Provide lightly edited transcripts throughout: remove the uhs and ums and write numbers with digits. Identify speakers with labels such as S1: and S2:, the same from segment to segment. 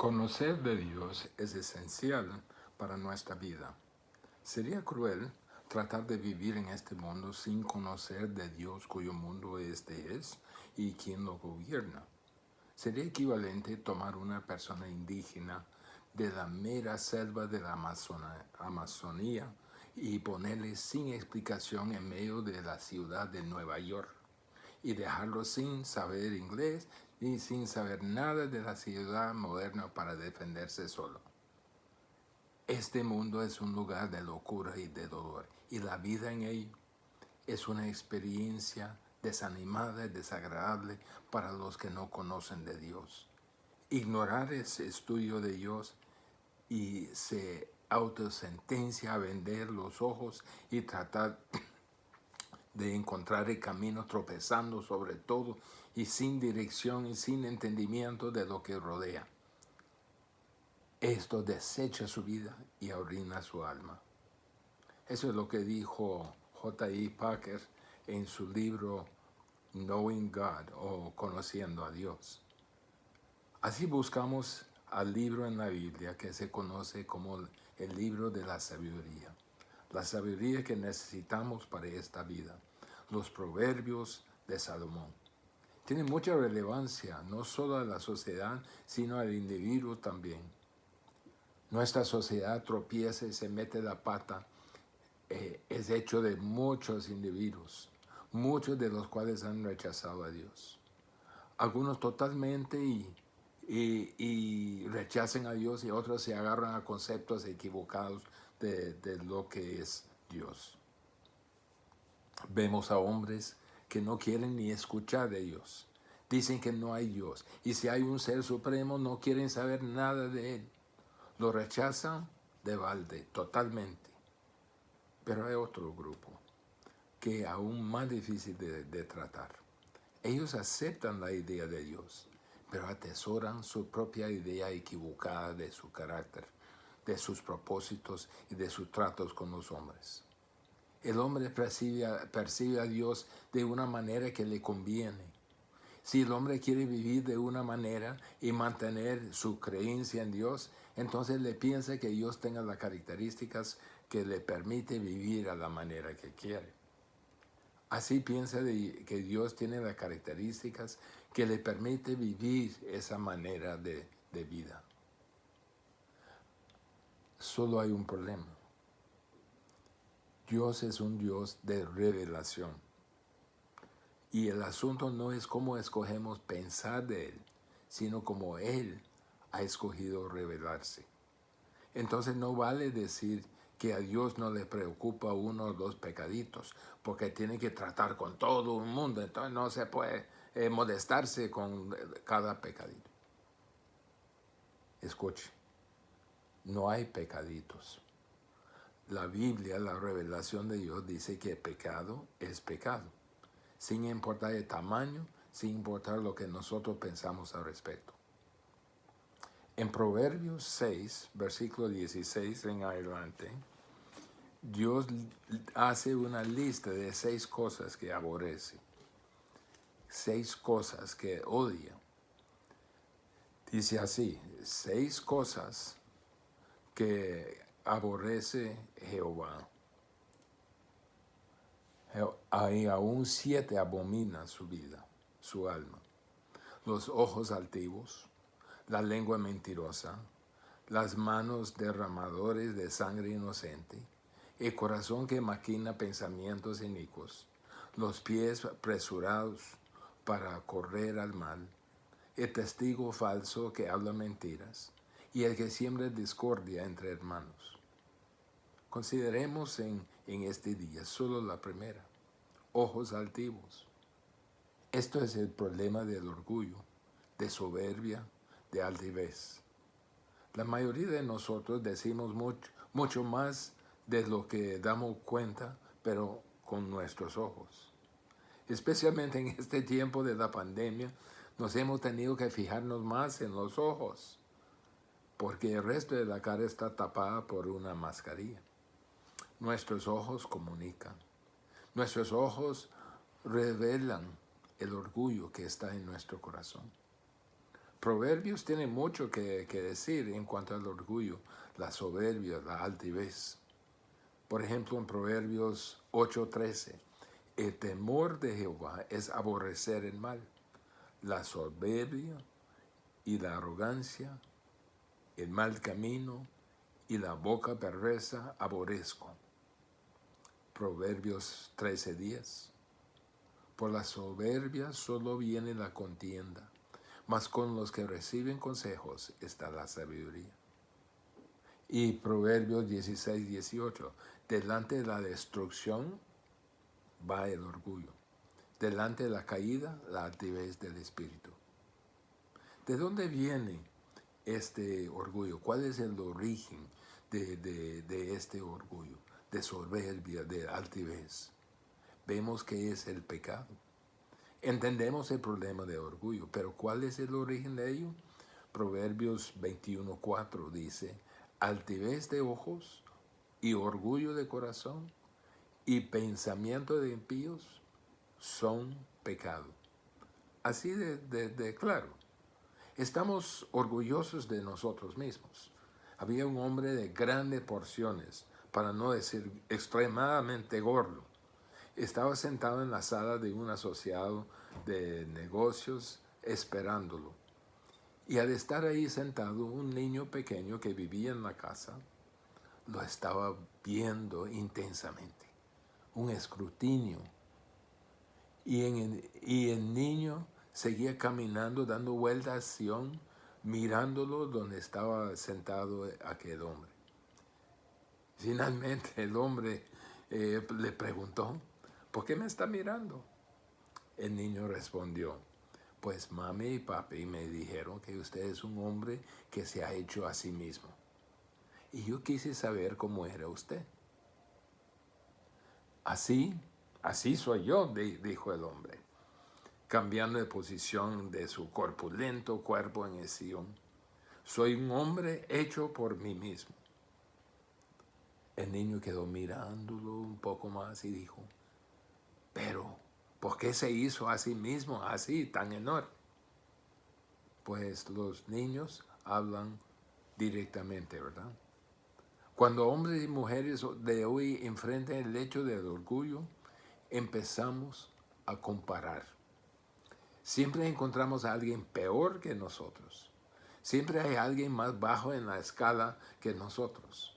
S1: Conocer de Dios es esencial para nuestra vida. Sería cruel tratar de vivir en este mundo sin conocer de Dios cuyo mundo este es y quien lo gobierna. Sería equivalente tomar una persona indígena de la mera selva de la Amazonía y ponerle sin explicación en medio de la ciudad de Nueva York y dejarlo sin saber inglés y sin saber nada de la ciudad moderna para defenderse solo. Este mundo es un lugar de locura y de dolor, y la vida en él es una experiencia desanimada y desagradable para los que no conocen de Dios. Ignorar ese estudio de Dios y se autosentencia a vender los ojos y tratar de encontrar el camino tropezando sobre todo y sin dirección y sin entendimiento de lo que rodea. Esto desecha su vida y arruina su alma. Eso es lo que dijo J.I. Packer en su libro Knowing God o Conociendo a Dios. Así buscamos al libro en la Biblia que se conoce como el libro de la sabiduría. La sabiduría que necesitamos para esta vida. Los proverbios de Salomón. Tienen mucha relevancia, no solo a la sociedad, sino al individuo también. Nuestra sociedad tropieza y se mete la pata. Es hecho de muchos individuos, muchos de los cuales han rechazado a Dios. Algunos totalmente y rechazan a Dios y otros se agarran a conceptos equivocados de lo que es Dios. Vemos a hombres que no quieren ni escuchar de Dios. Dicen que no hay Dios. Y si hay un ser supremo, no quieren saber nada de Él. Lo rechazan de balde, totalmente. Pero hay otro grupo que es aún más difícil de tratar. Ellos aceptan la idea de Dios, pero atesoran su propia idea equivocada de su carácter, de sus propósitos y de sus tratos con los hombres. El hombre percibe a Dios de una manera que le conviene. Si el hombre quiere vivir de una manera y mantener su creencia en Dios, entonces le piensa que Dios tenga las características que le permite vivir a la manera que quiere. Así piensa que Dios tiene las características que le permite vivir esa manera de vida. Solo hay un problema. Dios es un Dios de revelación. Y el asunto no es cómo escogemos pensar de Él, sino cómo Él ha escogido revelarse. Entonces no vale decir que a Dios no le preocupa uno o dos pecaditos, porque tiene que tratar con todo el mundo, entonces no se puede molestarse con cada pecadito. Escuche, no hay pecaditos. La Biblia, la revelación de Dios dice que pecado es pecado, sin importar el tamaño, sin importar lo que nosotros pensamos al respecto. En Proverbios 6, versículo 16 en adelante, Dios hace una lista de 6 cosas que aborrece, 6 cosas que odia. Dice así, 6 cosas que aborrece Jehová. Y aún 7 abomina su vida, su alma. Los ojos altivos, la lengua mentirosa, las manos derramadores de sangre inocente, el corazón que maquina pensamientos inicuos, los pies apresurados para correr al mal, el testigo falso que habla mentiras y el que siembra discordia entre hermanos. Consideremos en este día solo la primera, ojos altivos. Esto es el problema del orgullo, de soberbia, de altivez. La mayoría de nosotros decimos mucho más de lo que damos cuenta, pero con nuestros ojos. Especialmente en este tiempo de la pandemia, nos hemos tenido que fijarnos más en los ojos, porque el resto de la cara está tapada por una mascarilla. Nuestros ojos comunican. Nuestros ojos revelan el orgullo que está en nuestro corazón. Proverbios tiene mucho que decir en cuanto al orgullo, la soberbia, la altivez. Por ejemplo, en Proverbios 8:13, el temor de Jehová es aborrecer el mal, la soberbia y la arrogancia, el mal camino y la boca perversa aborrezco. Proverbios 13:10. Por la soberbia solo viene la contienda, mas con los que reciben consejos está la sabiduría. Y Proverbios 16:18. Delante de la destrucción va el orgullo. Delante de la caída, la altivez del espíritu. ¿De dónde viene este orgullo? ¿Cuál es el origen de este orgullo? De soberbia, de altivez. Vemos que es el pecado. Entendemos el problema de orgullo, pero ¿cuál es el origen de ello? Proverbios 21:4 dice, altivez de ojos y orgullo de corazón y pensamiento de impíos son pecado. Así de claro. Estamos orgullosos de nosotros mismos. Había un hombre de grandes porciones, para no decir extremadamente gordo. Estaba sentado en la sala de un asociado de negocios esperándolo. Y al estar ahí sentado, un niño pequeño que vivía en la casa lo estaba viendo intensamente. Un escrutinio. Y el niño seguía caminando, dando vueltas, mirándolo donde estaba sentado aquel hombre. Finalmente el hombre le preguntó, ¿por qué me está mirando? El niño respondió, pues mami y papi me dijeron que usted es un hombre que se ha hecho a sí mismo. Y yo quise saber cómo era usted. Así soy yo, dijo el hombre, cambiando de posición de su corpulento cuerpo en el sillón. Soy un hombre hecho por mí mismo. El niño quedó mirándolo un poco más y dijo, pero ¿por qué se hizo a sí mismo así, tan enorme? Pues los niños hablan directamente, ¿verdad? Cuando hombres y mujeres de hoy enfrentan el hecho del orgullo, empezamos a comparar. Siempre encontramos a alguien peor que nosotros. Siempre hay alguien más bajo en la escala que nosotros.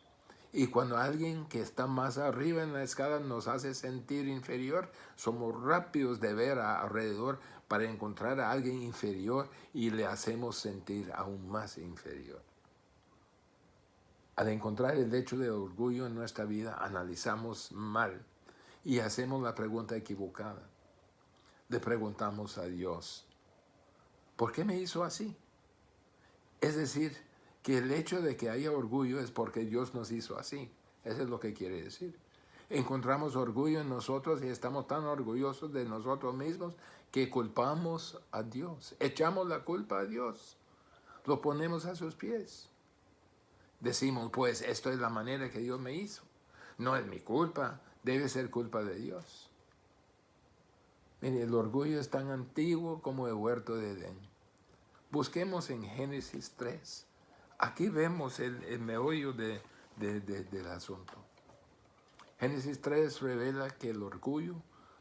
S1: Y cuando alguien que está más arriba en la escala nos hace sentir inferior, somos rápidos de ver alrededor para encontrar a alguien inferior y le hacemos sentir aún más inferior. Al encontrar el hecho de orgullo en nuestra vida, analizamos mal y hacemos la pregunta equivocada. Le preguntamos a Dios, ¿por qué me hizo así? Es decir, que el hecho de que haya orgullo es porque Dios nos hizo así. Eso es lo que quiere decir. Encontramos orgullo en nosotros y estamos tan orgullosos de nosotros mismos que culpamos a Dios. Echamos la culpa a Dios. Lo ponemos a sus pies. Decimos, pues, esto es la manera que Dios me hizo. No es mi culpa, debe ser culpa de Dios. Mire, el orgullo es tan antiguo como el huerto de Edén. Busquemos en Génesis 3. Aquí vemos el meollo del asunto. Génesis 3 revela que el orgullo,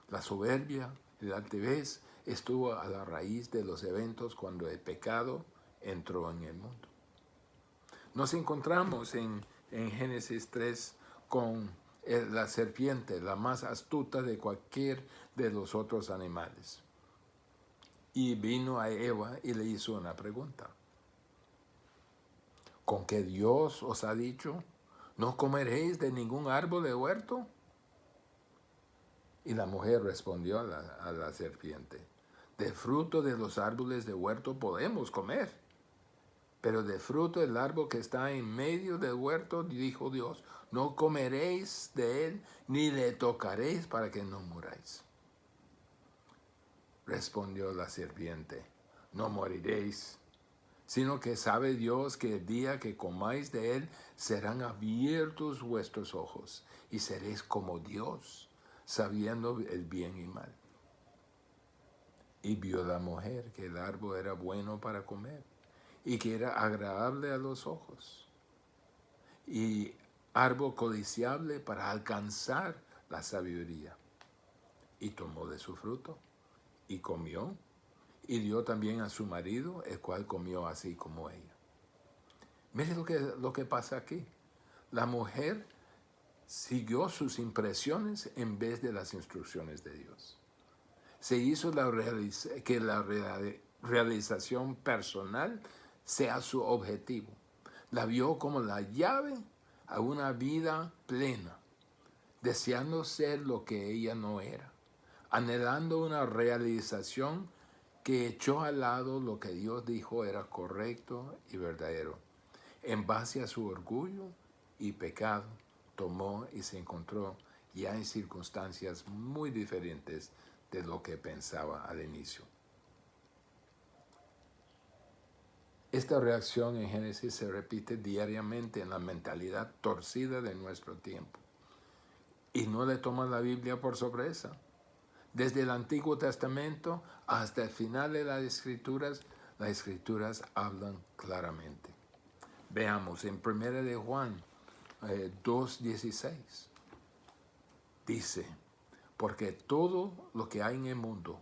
S1: la soberbia, la altivez estuvo a la raíz de los eventos cuando el pecado entró en el mundo. Nos encontramos en Génesis 3 con la serpiente, la más astuta de cualquier de los otros animales. Y vino a Eva y le hizo una pregunta. ¿Con qué Dios os ha dicho, no comeréis de ningún árbol de huerto? Y la mujer respondió a la serpiente, de fruto de los árboles de huerto podemos comer, pero de fruto del árbol que está en medio del huerto, dijo Dios, no comeréis de él, ni le tocaréis para que no muráis. Respondió la serpiente, no moriréis, sino que sabe Dios que el día que comáis de él, serán abiertos vuestros ojos, y seréis como Dios, sabiendo el bien y mal. Y vio la mujer que el árbol era bueno para comer, y que era agradable a los ojos y árbol codiciable para alcanzar la sabiduría. Y tomó de su fruto y comió y dio también a su marido, el cual comió así como ella. Mire lo que pasa aquí. La mujer siguió sus impresiones en vez de las instrucciones de Dios. Se hizo que la realización personal sea su objetivo. La vio como la llave a una vida plena, deseando ser lo que ella no era, anhelando una realización que echó al lado lo que Dios dijo era correcto y verdadero. En base a su orgullo y pecado, tomó y se encontró ya en circunstancias muy diferentes de lo que pensaba al inicio. Esta reacción en Génesis se repite diariamente en la mentalidad torcida de nuestro tiempo. Y no le toma la Biblia por sorpresa. Desde el Antiguo Testamento hasta el final de las Escrituras hablan claramente. Veamos en 1 de Juan 2:16. Dice, porque todo lo que hay en el mundo,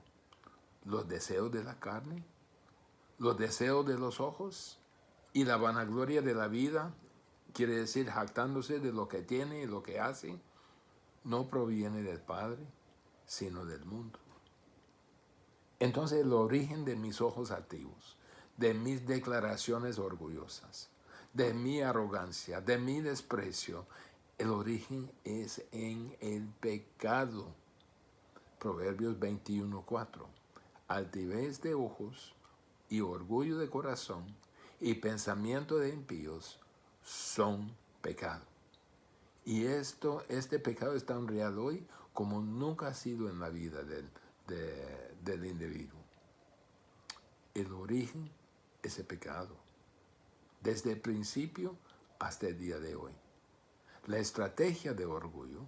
S1: los deseos de la carne, los deseos de los ojos y la vanagloria de la vida, quiere decir jactándose de lo que tiene y lo que hace, no proviene del Padre, sino del mundo. Entonces el origen de mis ojos altivos, de mis declaraciones orgullosas, de mi arrogancia, de mi desprecio, el origen es en el pecado. Proverbios 21:4. Altivez de ojos y orgullo de corazón y pensamiento de impíos son pecado. Y este pecado es tan real hoy como nunca ha sido en la vida del individuo. El origen es el pecado, desde el principio hasta el día de hoy. La estrategia de orgullo,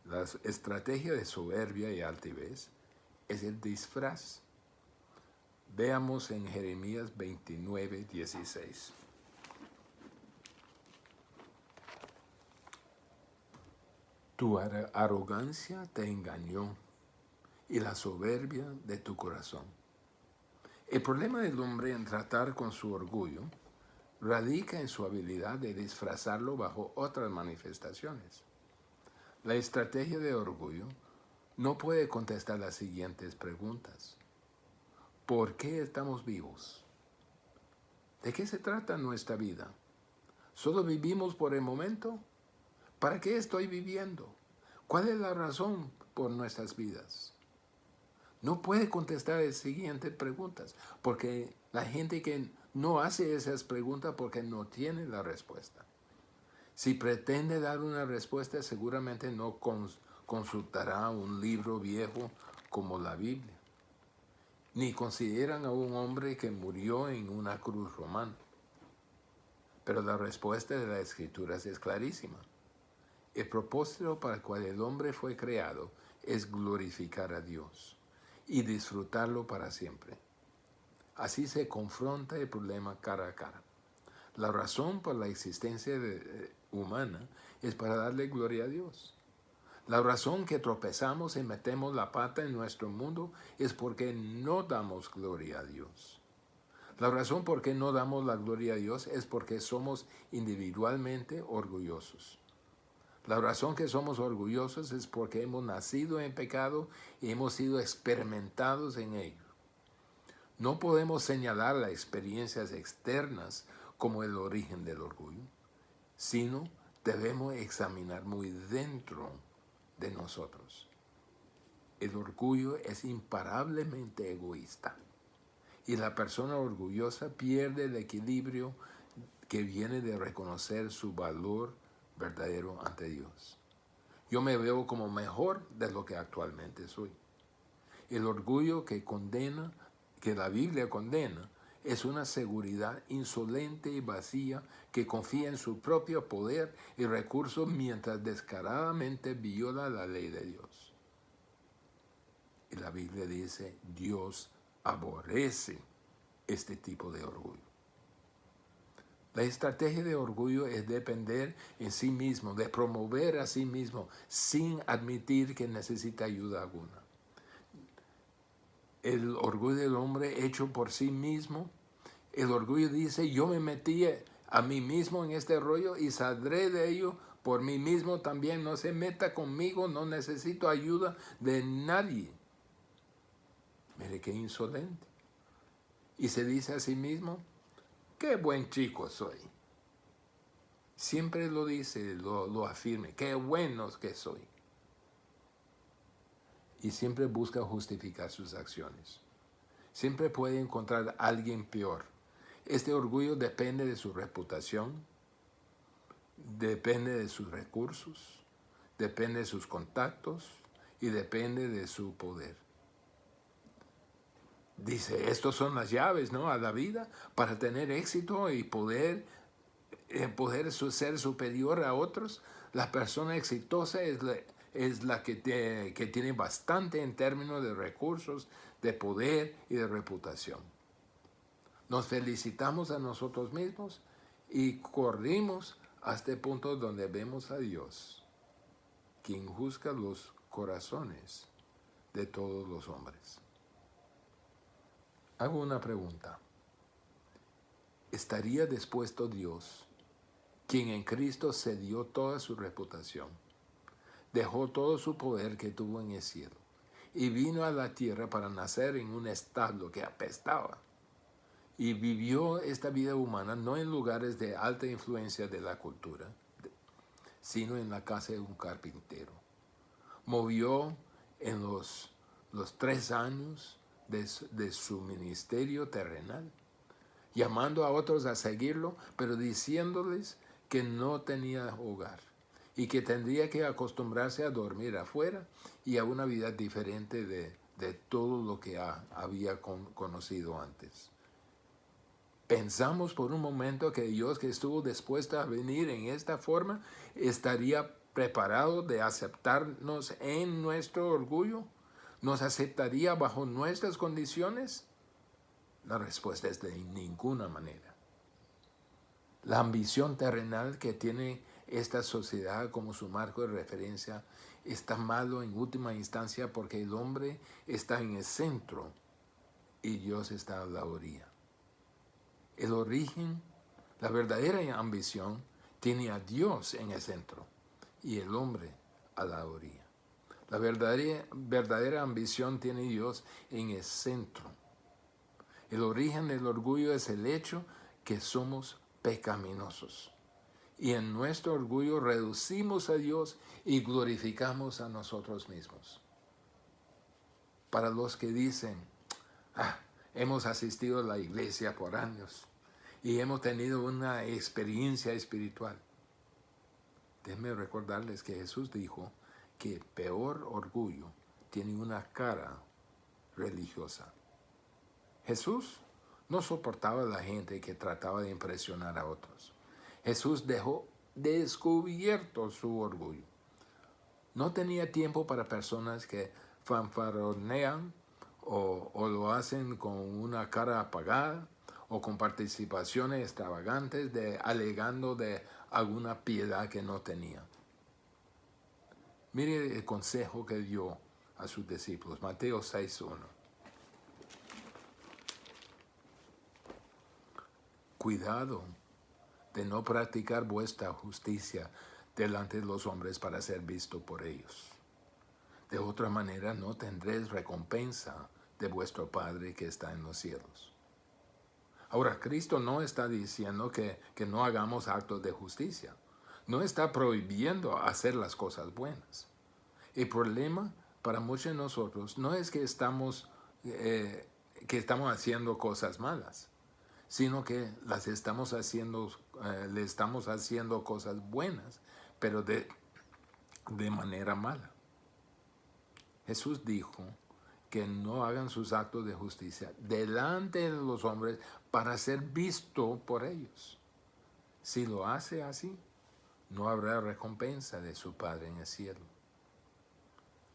S1: la estrategia de soberbia y altivez es el disfraz. Veamos en Jeremías 29:16. Tu arrogancia te engañó y la soberbia de tu corazón. El problema del hombre en tratar con su orgullo radica en su habilidad de disfrazarlo bajo otras manifestaciones. La estrategia de orgullo no puede contestar las siguientes preguntas. ¿Por qué estamos vivos? ¿De qué se trata nuestra vida? ¿Solo vivimos por el momento? ¿Para qué estoy viviendo? ¿Cuál es la razón por nuestras vidas? No puede contestar las siguientes preguntas, porque la gente que no hace esas preguntas porque no tiene la respuesta. Si pretende dar una respuesta, seguramente no consultará un libro viejo como la Biblia, ni consideran a un hombre que murió en una cruz romana. Pero la respuesta de las Escrituras es clarísima. El propósito para el cual el hombre fue creado es glorificar a Dios y disfrutarlo para siempre. Así se confronta el problema cara a cara. La razón por la existencia humana es para darle gloria a Dios. La razón que tropezamos y metemos la pata en nuestro mundo es porque no damos gloria a Dios. La razón por qué no damos la gloria a Dios es porque somos individualmente orgullosos. La razón que somos orgullosos es porque hemos nacido en pecado y hemos sido experimentados en ello. No podemos señalar las experiencias externas como el origen del orgullo, sino debemos examinar muy dentro de nosotros. El orgullo es imparablemente egoísta y la persona orgullosa pierde el equilibrio que viene de reconocer su valor verdadero ante Dios. Yo me veo como mejor de lo que actualmente soy. El orgullo que la Biblia condena, es una seguridad insolente y vacía que confía en su propio poder y recursos mientras descaradamente viola la ley de Dios. Y la Biblia dice, Dios aborrece este tipo de orgullo. La estrategia de orgullo es depender en sí mismo, de promover a sí mismo, sin admitir que necesita ayuda alguna. El orgullo del hombre hecho por sí mismo, el orgullo dice, yo me metí a mí mismo en este rollo y saldré de ello por mí mismo también, no se meta conmigo, no necesito ayuda de nadie. Mire qué insolente. Y se dice a sí mismo, qué buen chico soy. Siempre lo dice, lo afirme, qué bueno que soy. Y siempre busca justificar sus acciones. Siempre puede encontrar a alguien peor. Este orgullo depende de su reputación, depende de sus recursos, depende de sus contactos y depende de su poder. Dice, estos son las llaves, ¿no?, a la vida para tener éxito y poder ser superior a otros. La persona exitosa es la que tiene bastante en términos de recursos, de poder y de reputación. Nos felicitamos a nosotros mismos y corrimos a este punto donde vemos a Dios, quien juzga los corazones de todos los hombres. Hago una pregunta. ¿Estaría dispuesto Dios, quien en Cristo cedió toda su reputación, dejó todo su poder que tuvo en el cielo y vino a la tierra para nacer en un establo que apestaba y vivió esta vida humana no en lugares de alta influencia de la cultura, sino en la casa de un carpintero? Movió en los 3 años de su ministerio terrenal, llamando a otros a seguirlo, pero diciéndoles que no tenía hogar y que tendría que acostumbrarse a dormir afuera y a una vida diferente de todo lo que había conocido antes. Pensamos por un momento que Dios, que estuvo dispuesto a venir en esta forma, estaría preparado de aceptarnos en nuestro orgullo. ¿Nos aceptaría bajo nuestras condiciones? La respuesta es de ninguna manera. La ambición terrenal que tiene esta sociedad como su marco de referencia está malo en última instancia porque el hombre está en el centro y Dios está a la orilla. El origen, la verdadera ambición, tiene a Dios en el centro y el hombre a la orilla. La verdadera ambición tiene a Dios en el centro. El origen del orgullo es el hecho que somos pecaminosos. Y en nuestro orgullo reducimos a Dios y glorificamos a nosotros mismos. Para los que dicen, hemos asistido a la iglesia por años y hemos tenido una experiencia espiritual. Déjenme recordarles que Jesús dijo que el peor orgullo tiene una cara religiosa. Jesús no soportaba a la gente que trataba de impresionar a otros. Jesús dejó descubierto su orgullo. No tenía tiempo para personas que fanfaronean o lo hacen con una cara apagada o con participaciones extravagantes alegando de alguna piedad que no tenía. Mire el consejo que dio a sus discípulos, Mateo 6:1. Cuidado de no practicar vuestra justicia delante de los hombres para ser visto por ellos. De otra manera no tendréis recompensa de vuestro Padre que está en los cielos. Ahora, Cristo no está diciendo que no hagamos actos de justicia. No está prohibiendo hacer las cosas buenas. El problema para muchos de nosotros no es que estamos haciendo cosas malas, sino que le estamos haciendo cosas buenas, pero de manera mala. Jesús dijo que no hagan sus actos de justicia delante de los hombres para ser visto por ellos. Si lo hace así, no habrá recompensa de su Padre en el cielo.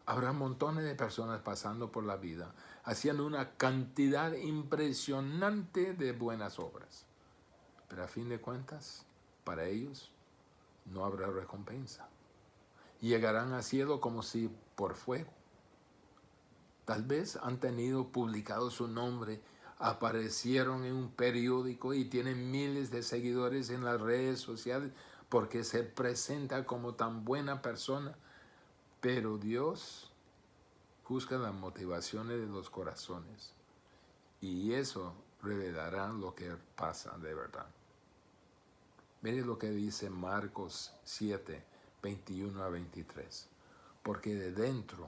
S1: Habrá montones de personas pasando por la vida haciendo una cantidad impresionante de buenas obras. Pero a fin de cuentas, para ellos no habrá recompensa. Llegarán al cielo como si por fuego. Tal vez han tenido publicado su nombre, aparecieron en un periódico y tienen miles de seguidores en las redes sociales porque se presenta como tan buena persona. Pero Dios juzga las motivaciones de los corazones y eso revelará lo que pasa de verdad. Mire lo que dice Marcos 7, 21 a 23. Porque de dentro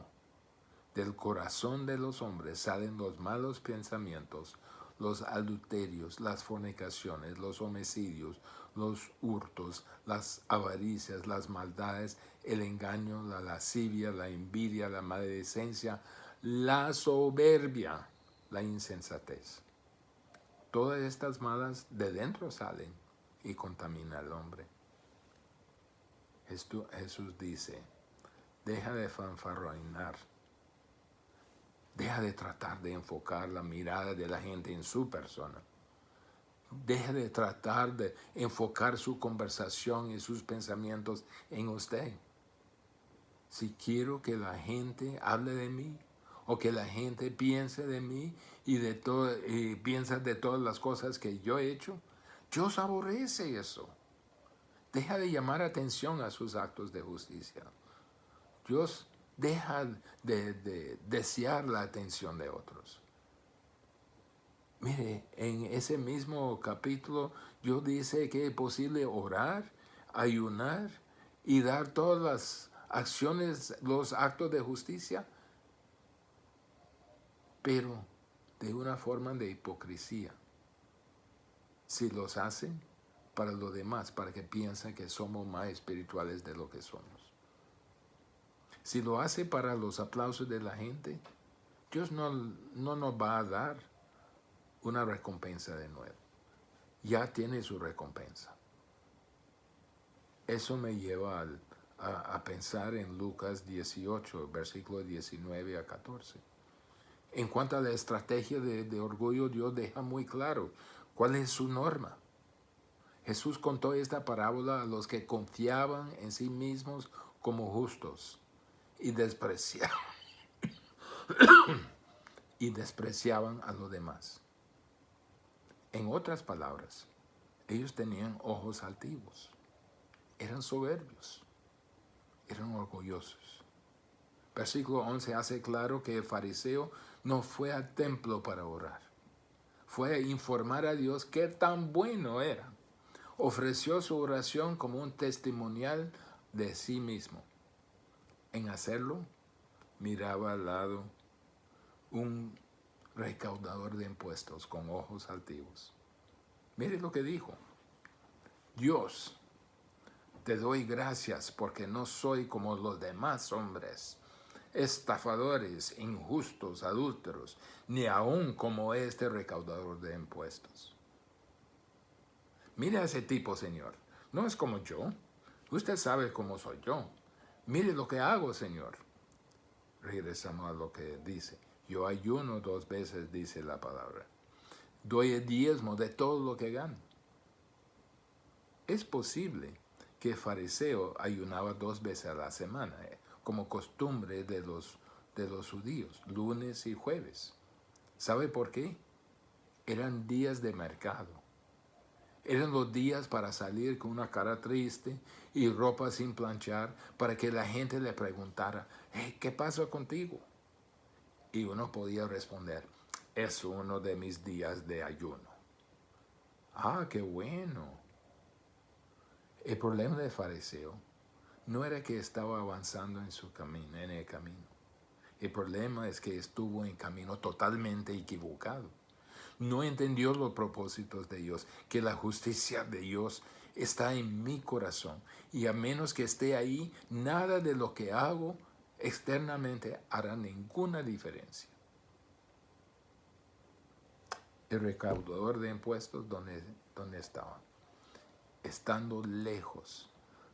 S1: del corazón de los hombres salen los malos pensamientos, los adulterios, las fornicaciones, los homicidios, los hurtos, las avaricias, las maldades, el engaño, la lascivia, la envidia, la maledicencia, la soberbia, la insensatez. Todas estas malas de dentro salen y contaminan al hombre. Jesús dice, deja de fanfarronear. Deja de tratar de enfocar la mirada de la gente en su persona. Deja de tratar de enfocar su conversación y sus pensamientos en usted. Si quiero que la gente hable de mí o que la gente piense de mí y piensa de todas las cosas que yo he hecho, Dios aborrece eso. Deja de llamar atención a sus actos de justicia. Dios deja de desear la atención de otros. Mire, en ese mismo capítulo, Dios dice que es posible orar, ayunar y dar todas las acciones, los actos de justicia, pero de una forma de hipocresía. Si los hacen para los demás, para que piensen que somos más espirituales de lo que somos. Si lo hace para los aplausos de la gente, Dios no nos va a dar una recompensa de nuevo. Ya tiene su recompensa. Eso me lleva a pensar en Lucas 18, versículos 19 a 14. En cuanto a la estrategia de orgullo, Dios deja muy claro cuál es su norma. Jesús contó esta parábola a los que confiaban en sí mismos como justos y despreciaban a los demás. En otras palabras, ellos tenían ojos altivos, eran soberbios, eran orgullosos. Versículo 11 hace claro que el fariseo no fue al templo para orar, fue a informar a Dios qué tan bueno era. Ofreció su oración como un testimonial de sí mismo. En hacerlo, miraba al lado un recaudador de impuestos con ojos altivos. Mire lo que dijo. Dios, te doy gracias porque no soy como los demás hombres, estafadores, injustos, adúlteros, ni aún como este recaudador de impuestos. Mire a ese tipo, Señor. No es como yo. Usted sabe cómo soy yo. Mire lo que hago, Señor. Regresamos a lo que dice. Yo ayuno 2 veces, dice la palabra. Doy el diezmo de todo lo que gano. Es posible que el fariseo ayunaba 2 veces a la semana, como costumbre de los judíos, lunes y jueves. ¿Sabe por qué? Eran días de mercado. Eran los días para salir con una cara triste y ropa sin planchar para que la gente le preguntara, hey, ¿qué pasa contigo? Y uno podía responder, es uno de mis días de ayuno. Ah, qué bueno. El problema del fariseo no era que estaba avanzando en su camino, en el camino. El problema es que estuvo en camino totalmente equivocado. No entendió los propósitos de Dios, que la justicia de Dios está en mi corazón. Y a menos que esté ahí, nada de lo que hago externamente hará ninguna diferencia. El recaudador de impuestos, ¿dónde estaba? Estando lejos.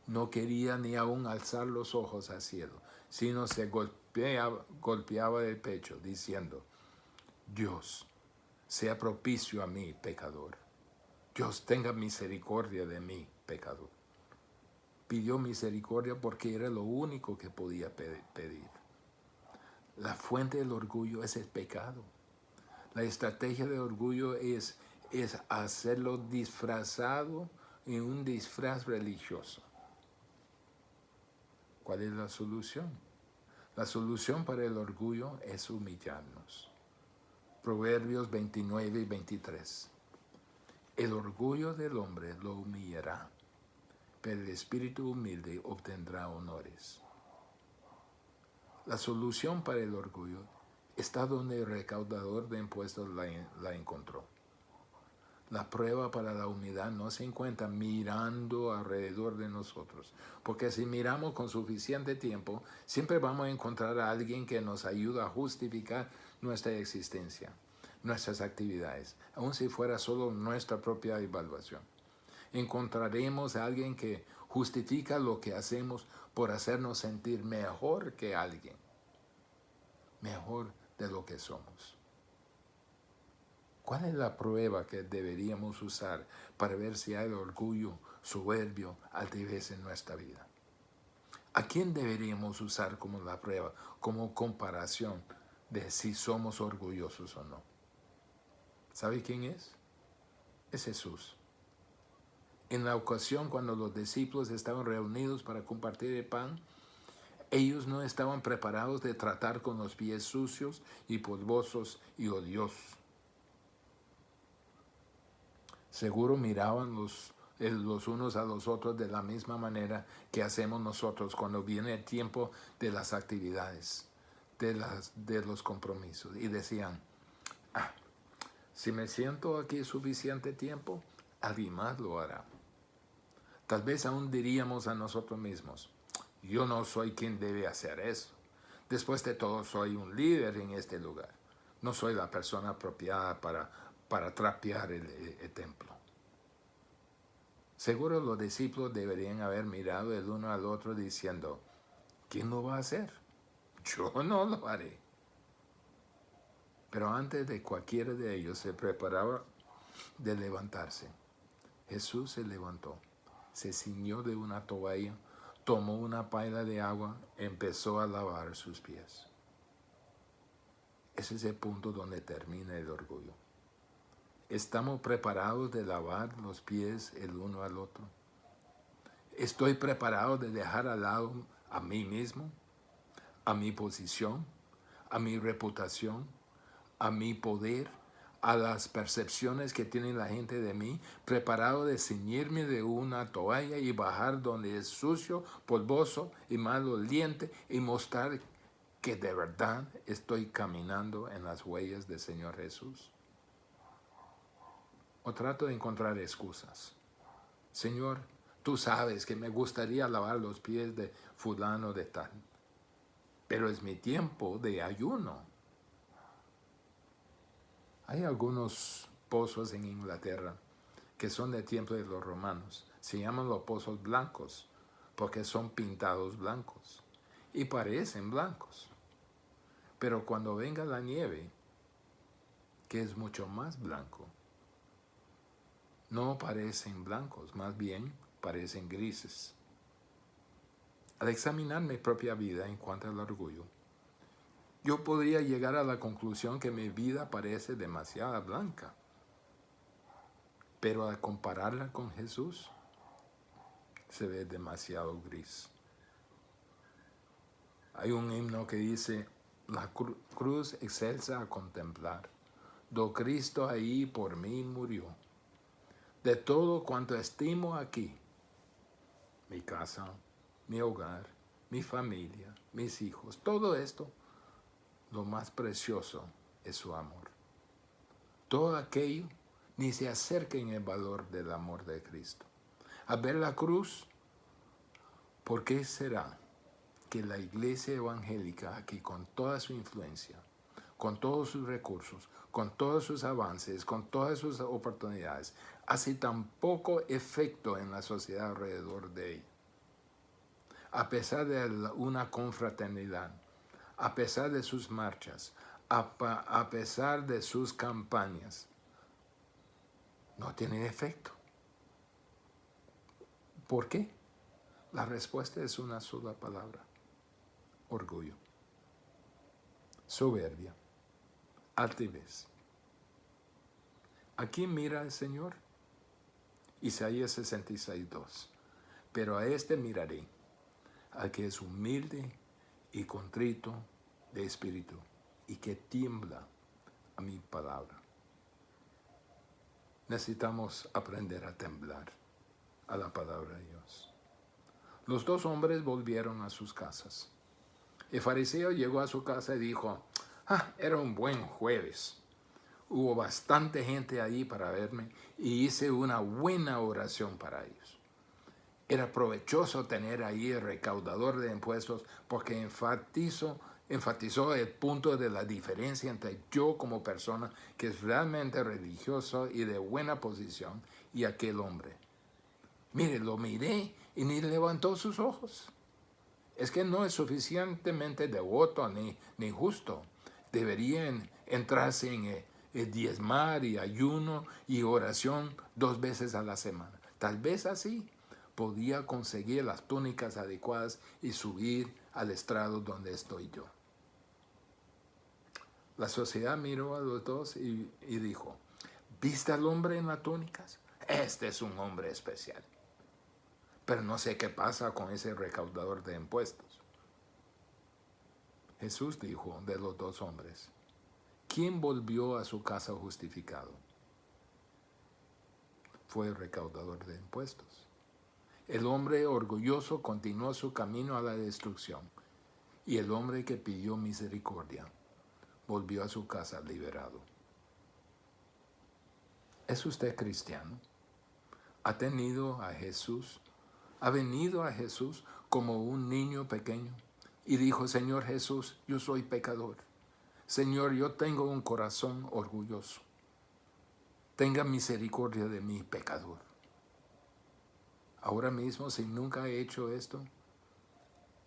S1: No quería ni aún alzar los ojos al cielo, sino se golpeaba el pecho, diciendo, Dios, sea propicio a mí, pecador. Dios tenga misericordia de mí, pecador. Pidió misericordia porque era lo único que podía pedir. La fuente del orgullo es el pecado. La estrategia del orgullo es hacerlo disfrazado en un disfraz religioso. ¿Cuál es la solución? La solución para el orgullo es humillarnos. Proverbios 29 y 23. El orgullo del hombre lo humillará, pero el espíritu humilde obtendrá honores. La solución para el orgullo está donde el recaudador de impuestos la encontró. La prueba para la humildad no se encuentra mirando alrededor de nosotros, porque si miramos con suficiente tiempo, siempre vamos a encontrar a alguien que nos ayuda a justificar nuestra existencia, nuestras actividades, aun si fuera solo nuestra propia evaluación. Encontraremos a alguien que justifica lo que hacemos por hacernos sentir mejor que alguien, mejor de lo que somos. ¿Cuál es la prueba que deberíamos usar para ver si hay orgullo, soberbio, altivez en nuestra vida? ¿A quién deberíamos usar como la prueba, como comparación de si somos orgullosos o no? ¿Sabe quién es? Es Jesús. En la ocasión cuando los discípulos estaban reunidos para compartir el pan, ellos no estaban preparados de tratar con los pies sucios y polvosos y odiosos. Seguro miraban los unos a los otros de la misma manera que hacemos nosotros cuando viene el tiempo de las actividades, de los compromisos. Y decían, si me siento aquí suficiente tiempo, alguien más lo hará. Tal vez aún diríamos a nosotros mismos, yo no soy quien debe hacer eso. Después de todo, soy un líder en este lugar. No soy la persona apropiada para trapear el templo. Seguro los discípulos deberían haber mirado el uno al otro diciendo, ¿quién lo va a hacer? Yo no lo haré. Pero antes de cualquiera de ellos se preparaba de levantarse, Jesús se levantó, se ciñó de una toalla, tomó una paila de agua, empezó a lavar sus pies. Ese es el punto donde termina el orgullo. ¿Estamos preparados de lavar los pies el uno al otro? ¿Estoy preparado de dejar al lado a mí mismo, a mi posición, a mi reputación, a mi poder, a las percepciones que tiene la gente de mí? ¿Preparado de ceñirme de una toalla y bajar donde es sucio, polvoso y maloliente y mostrar que de verdad estoy caminando en las huellas del Señor Jesús? ¿O trato de encontrar excusas? Señor, tú sabes que me gustaría lavar los pies de fulano de tal, pero es mi tiempo de ayuno. Hay algunos pozos en Inglaterra que son del tiempo de los romanos. Se llaman los pozos blancos porque son pintados blancos y parecen blancos. Pero cuando venga la nieve, que es mucho más blanco, no parecen blancos, más bien parecen grises. Al examinar mi propia vida en cuanto al orgullo, yo podría llegar a la conclusión que mi vida parece demasiado blanca. Pero al compararla con Jesús, se ve demasiado gris. Hay un himno que dice, la cruz excelsa a contemplar, do Cristo ahí por mí murió. De todo cuanto estimo aquí, mi casa, mi hogar, mi familia, mis hijos, todo esto, lo más precioso es su amor. Todo aquello ni se acerca en el valor del amor de Cristo. Al ver la cruz, ¿por qué será que la iglesia evangélica aquí, con toda su influencia, con todos sus recursos, con todos sus avances, con todas sus oportunidades, hace tan poco efecto en la sociedad alrededor de ella? A pesar de una confraternidad, a pesar de sus marchas, a pesar de sus campañas, no tienen efecto. ¿Por qué? La respuesta es una sola palabra: orgullo, soberbia, altivez. ¿A quién mira el Señor? Isaías 66:2. Pero a este miraré, al que es humilde y contrito de espíritu, y que tiembla a mi palabra. Necesitamos aprender a temblar a la palabra de Dios. Los dos hombres volvieron a sus casas. El fariseo llegó a su casa y dijo: era un buen jueves. Hubo bastante gente allí para verme y hice una buena oración para ellos. Era provechoso tener ahí el recaudador de impuestos porque enfatizó el punto de la diferencia entre yo como persona que es realmente religioso y de buena posición y aquel hombre. Mire, lo miré y ni levantó sus ojos. Es que no es suficientemente devoto ni justo. Deberían entrarse en el diezmar y ayuno y oración 2 veces a la semana. Tal vez así podía conseguir las túnicas adecuadas y subir al estrado donde estoy yo. La sociedad miró a los dos y dijo: ¿viste al hombre en las túnicas? Este es un hombre especial. Pero no sé qué pasa con ese recaudador de impuestos. Jesús dijo de los dos hombres: ¿quién volvió a su casa justificado? Fue el recaudador de impuestos. El hombre orgulloso continuó su camino a la destrucción, y el hombre que pidió misericordia volvió a su casa liberado. ¿Es usted cristiano? ¿Ha tenido a Jesús? ¿Ha venido a Jesús como un niño pequeño y dijo: Señor Jesús, yo soy pecador. Señor, yo tengo un corazón orgulloso. Tenga misericordia de mí, pecador. Ahora mismo, si nunca ha hecho esto,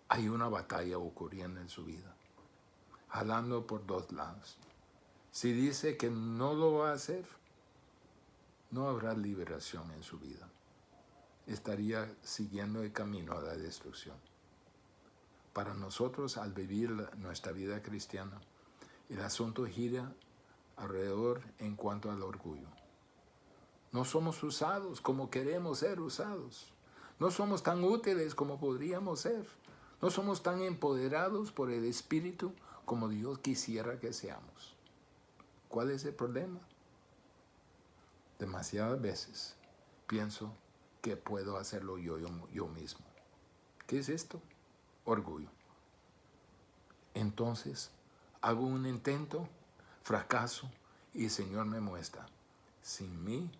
S1: hay una batalla ocurriendo en su vida, jalando por 2 lados. Si dice que no lo va a hacer, no habrá liberación en su vida. Estaría siguiendo el camino a la destrucción. Para nosotros, al vivir nuestra vida cristiana, el asunto gira alrededor en cuanto al orgullo. No somos usados como queremos ser usados. No somos tan útiles como podríamos ser. No somos tan empoderados por el Espíritu como Dios quisiera que seamos. ¿Cuál es el problema? Demasiadas veces pienso que puedo hacerlo yo mismo. ¿Qué es esto? Orgullo. Entonces, hago un intento, fracaso, y el Señor me muestra: sin mí,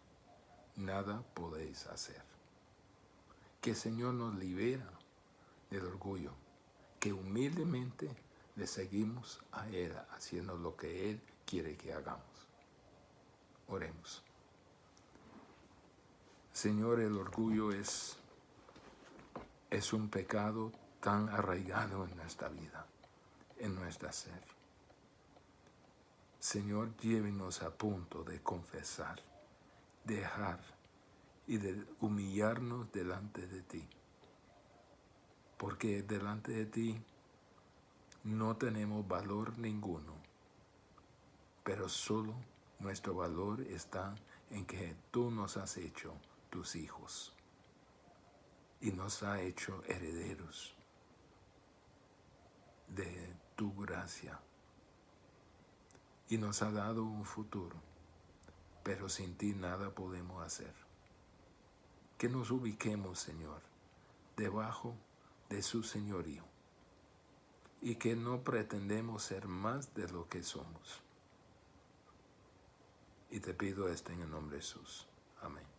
S1: nada podéis hacer. Que el Señor nos libera del orgullo, que humildemente le seguimos a Él, haciendo lo que Él quiere que hagamos. Oremos. Señor, el orgullo es un pecado tan arraigado en nuestra vida, en nuestra ser. Señor, llévenos a punto de confesar, dejar y de humillarnos delante de ti. Porque delante de ti no tenemos valor ninguno, pero solo nuestro valor está en que tú nos has hecho tus hijos y nos has hecho herederos de tu gracia y nos ha dado un futuro, pero sin ti nada podemos hacer. Que nos ubiquemos, Señor, debajo de su señorío y que no pretendemos ser más de lo que somos. Y te pido esto en el nombre de Jesús. Amén.